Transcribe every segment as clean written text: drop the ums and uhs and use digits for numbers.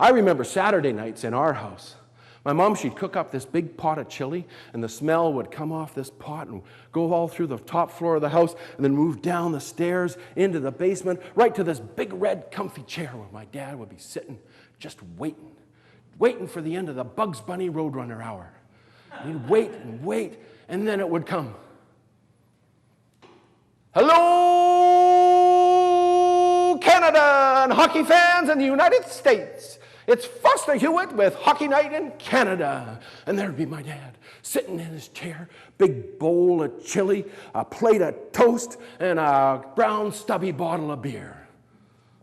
I remember Saturday nights in our house. My mom, she'd cook up this big pot of chili, and the smell would come off this pot and go all through the top floor of the house, and then move down the stairs into the basement, right to this big red comfy chair where my dad would be sitting, just waiting for the end of the Bugs Bunny Roadrunner hour. And he'd wait and wait, and then it would come. Hello, Canada and hockey fans in the United States. It's Foster Hewitt with Hockey Night in Canada. And there'd be my dad sitting in his chair, big bowl of chili, a plate of toast, and a brown stubby bottle of beer.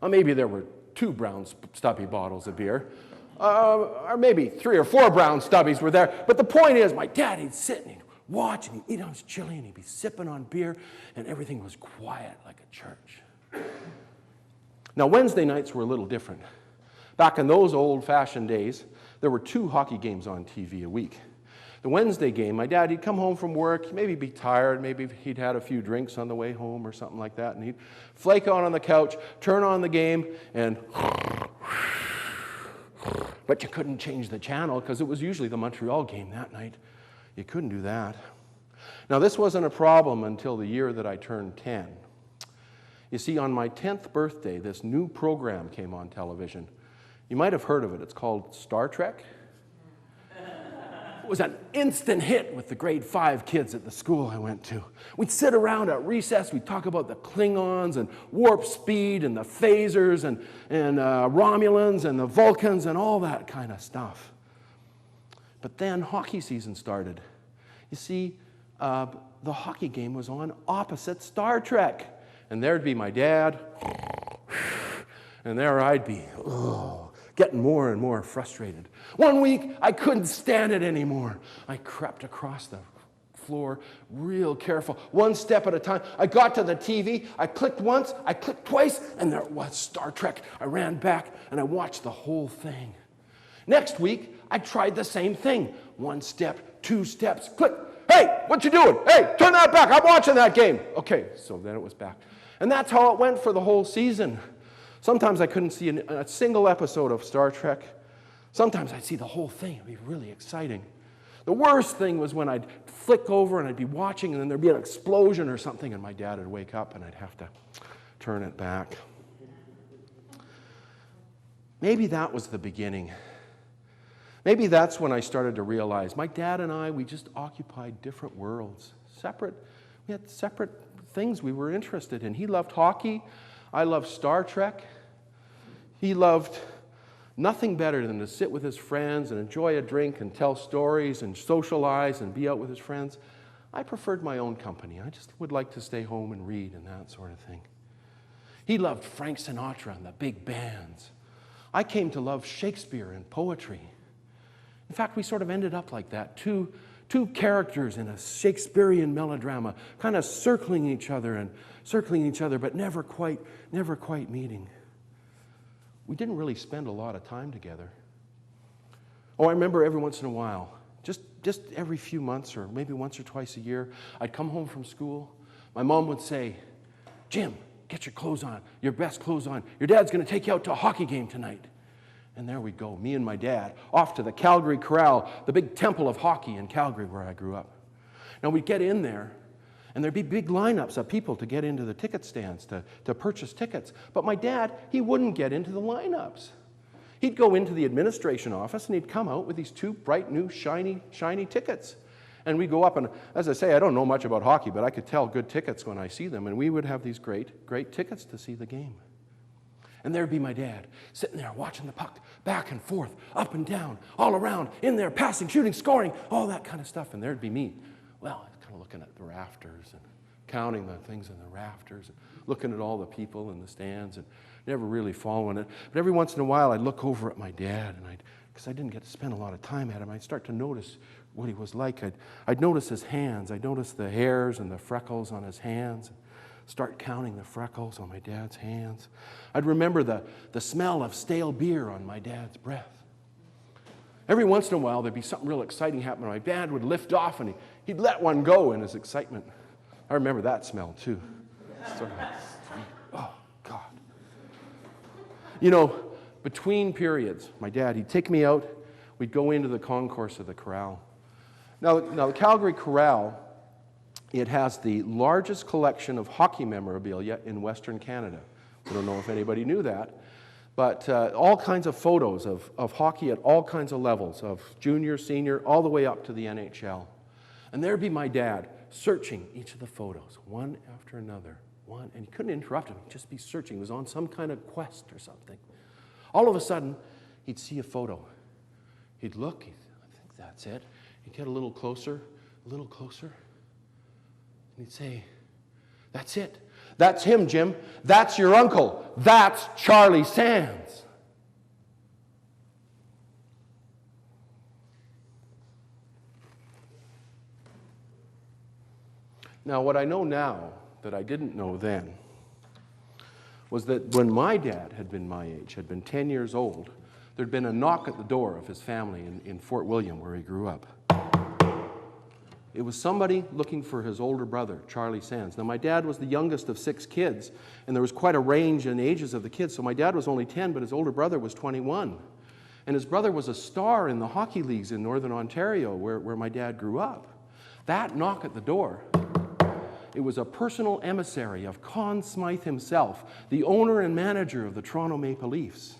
Or maybe there were 2 brown stubby bottles of beer. Or maybe 3 or 4 brown stubbies were there. But the point is, my dad, he'd sit and he'd watch and he'd eat on his chili and he'd be sipping on beer, and everything was quiet like a church. Now, Wednesday nights were a little different. Back in those old-fashioned days, there were 2 hockey games on TV a week. The Wednesday game, my dad, he'd come home from work, maybe be tired, maybe he'd had a few drinks on the way home or something like that, and he'd flake on the couch, turn on the game, and... But you couldn't change the channel because it was usually the Montreal game that night. You couldn't do that. Now, this wasn't a problem until the year that I turned 10. You see, on my 10th birthday, this new program came on television. You might have heard of it. It's called Star Trek. It was an instant hit with the grade 5 kids at the school I went to. We'd sit around at recess. We'd talk about the Klingons and warp speed and the phasers and Romulans and the Vulcans and all that kind of stuff. But then hockey season started. You see, the hockey game was on opposite Star Trek. And there'd be my dad, and there I'd be, getting more and more frustrated. One week, I couldn't stand it anymore. I crept across the floor, real careful, one step at a time. I got to the TV, I clicked once, I clicked twice, and there it was, Star Trek. I ran back, and I watched the whole thing. Next week, I tried the same thing. 1 step, 2 steps, click. Hey, what you doing? Hey, turn that back. I'm watching that game. Okay, so then it was back. And that's how it went for the whole season. Sometimes I couldn't see a single episode of Star Trek. Sometimes I'd see the whole thing. It'd be really exciting. The worst thing was when I'd flick over and I'd be watching, and then there'd be an explosion or something, and my dad would wake up and I'd have to turn it back. Maybe that was the beginning. Maybe that's when I started to realize my dad and I, we just occupied different worlds. We had separate things we were interested in. He loved hockey. I loved Star Trek. He loved nothing better than to sit with his friends and enjoy a drink and tell stories and socialize and be out with his friends. I preferred my own company. I just would like to stay home and read and that sort of thing. He loved Frank Sinatra and the big bands. I came to love Shakespeare and poetry. In fact, we sort of ended up like that. Two characters in a Shakespearean melodrama, kind of circling each other, but never quite meeting. We didn't really spend a lot of time together. Oh, I remember every once in a while, just every few months or maybe once or twice a year, I'd come home from school. My mom would say, "Jim, get your clothes on, your best clothes on. Your dad's going to take you out to a hockey game tonight." And there we go, me and my dad, off to the Calgary Corral, the big temple of hockey in Calgary where I grew up. Now we'd get in there, and there'd be big lineups of people to get into the ticket stands to purchase tickets. But my dad, he wouldn't get into the lineups. He'd go into the administration office, and he'd come out with these 2 bright, new, shiny tickets. And we'd go up, and as I say, I don't know much about hockey, but I could tell good tickets when I see them, and we would have these great tickets to see the game. And there'd be my dad, sitting there watching the puck back and forth, up and down, all around, in there, passing, shooting, scoring, all that kind of stuff. And there'd be me, well, kind of looking at the rafters and counting the things in the rafters, and looking at all the people in the stands, and never really following it. But every once in a while, I'd look over at my dad, and because I didn't get to spend a lot of time at him, I'd start to notice what he was like. I'd notice his hands. I'd notice the hairs and the freckles on his hands. Start counting the freckles on my dad's hands. I'd remember the smell of stale beer on my dad's breath. Every once in a while, there'd be something real exciting happening. My dad would lift off, and he'd let one go in his excitement. I remember that smell, too. Sort of, oh, God. You know, between periods, my dad, he'd take me out, we'd go into the concourse of the corral. Now the Calgary Corral, it has the largest collection of hockey memorabilia in Western Canada. I don't know if anybody knew that, but all kinds of photos of hockey at all kinds of levels, of junior, senior, all the way up to the NHL. And there'd be my dad searching each of the photos, one after another, one, and he couldn't interrupt him, he'd just be searching. He was on some kind of quest or something. All of a sudden, he'd see a photo. He'd look, I think that's it. He'd get a little closer, and he'd say, that's it. That's him, Jim. That's your uncle. That's Charlie Sands. Now, what I know now that I didn't know then was that when my dad had been my age, had been 10 years old, there'd been a knock at the door of his family in Fort William, where he grew up. It was somebody looking for his older brother, Charlie Sands. Now, my dad was the youngest of 6 kids, and there was quite a range in ages of the kids. So my dad was only 10, but his older brother was 21. And his brother was a star in the hockey leagues in Northern Ontario, where my dad grew up. That knock at the door, it was a personal emissary of Conn Smythe himself, the owner and manager of the Toronto Maple Leafs.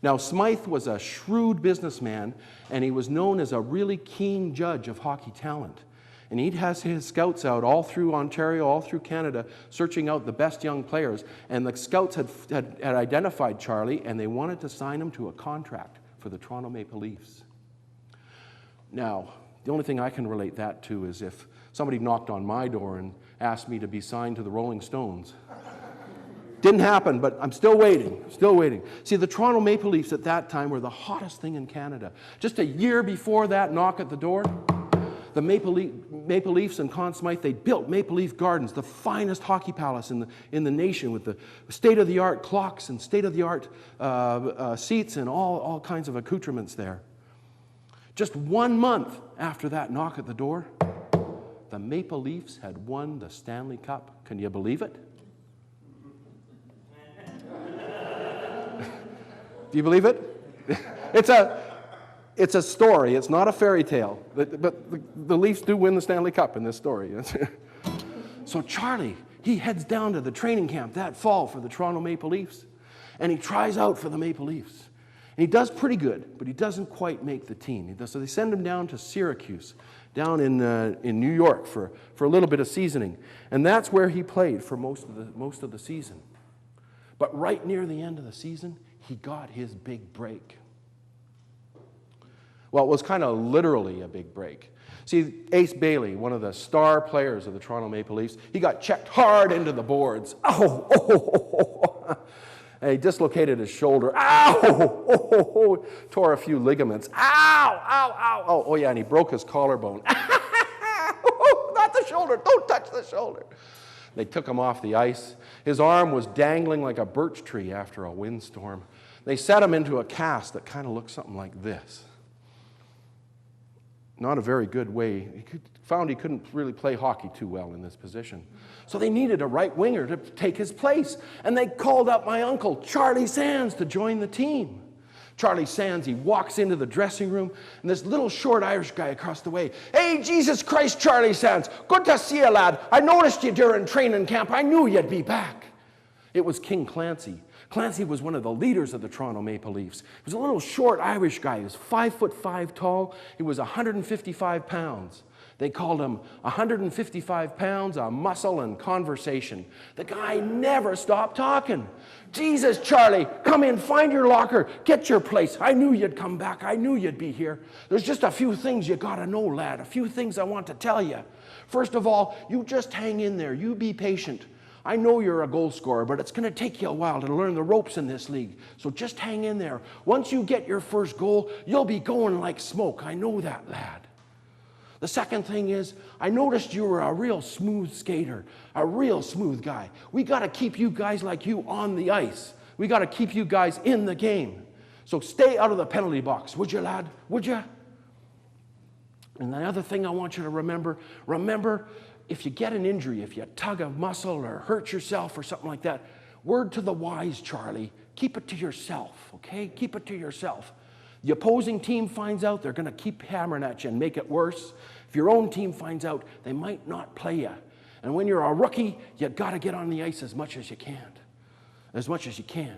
Now, Smythe was a shrewd businessman, and he was known as a really keen judge of hockey talent. And he has his scouts out all through Ontario, all through Canada, searching out the best young players. And the scouts had identified Charlie, and they wanted to sign him to a contract for the Toronto Maple Leafs. Now, the only thing I can relate that to is if somebody knocked on my door and asked me to be signed to the Rolling Stones. Didn't happen, but I'm still waiting, See, the Toronto Maple Leafs at that time were the hottest thing in Canada. Just a year before that knock at the door, the Maple Leafs and Conn Smythe, they built Maple Leaf Gardens, the finest hockey palace in the nation, with the state-of-the-art clocks and state-of-the-art seats and all kinds of accoutrements there. Just 1 month after that knock at the door, the Maple Leafs had won the Stanley Cup. Can you believe it? Do you believe it? It's a story. It's not a fairy tale. But the Leafs do win the Stanley Cup in this story. So Charlie, he heads down to the training camp that fall for the Toronto Maple Leafs, and he tries out for the Maple Leafs. And he does pretty good, but he doesn't quite make the team. So they send him down to Syracuse, down in New York for a little bit of seasoning. And that's where he played for most of the season. But right near the end of the season, he got his big break. Well, it was kind of literally a big break. See, Ace Bailey, one of the star players of the Toronto Maple Leafs, he got checked hard into the boards. And he dislocated his shoulder. Tore a few ligaments. Oh, yeah, and he broke his collarbone. Not the shoulder. Don't touch the shoulder. They took him off the ice. His arm was dangling like a birch tree after a windstorm. They set him into a cast that kind of looked something like this. Not a very good way. Found he couldn't really play hockey too well in this position. So they needed a right winger to take his place. And they called up my uncle, Charlie Sands, to join the team. Charlie Sands, he walks into the dressing room, and this little short Irish guy across the way, "Hey, Jesus Christ, Charlie Sands, good to see you, lad. I noticed you during training camp. I knew you'd be back." It was King Clancy. Clancy was one of the leaders of the Toronto Maple Leafs. He was a little short Irish guy. He was 5'5" tall. He was 155 pounds. They called him 155 pounds of muscle and conversation. The guy never stopped talking. "Jesus, Charlie, come in, find your locker, get your place. I knew you'd come back. I knew you'd be here. There's just a few things you got to know, lad, a few things I want to tell you. First of all, you just hang in there. You be patient. I know you're a goal scorer, but it's going to take you a while to learn the ropes in this league. So just hang in there. Once you get your first goal, you'll be going like smoke. I know that, lad. The second thing is, I noticed you were a real smooth skater, a real smooth guy. We got to keep you guys like you on the ice. We got to keep you guys in the game. So stay out of the penalty box, would you, lad? Would you? And the other thing I want you to remember, if you get an injury, if you tug a muscle or hurt yourself or something like that, word to the wise, Charlie, keep it to yourself, okay? Keep it to yourself. The opposing team finds out, they're going to keep hammering at you and make it worse. If your own team finds out, they might not play you. And when you're a rookie, you got to get on the ice as much as you can. As much as you can.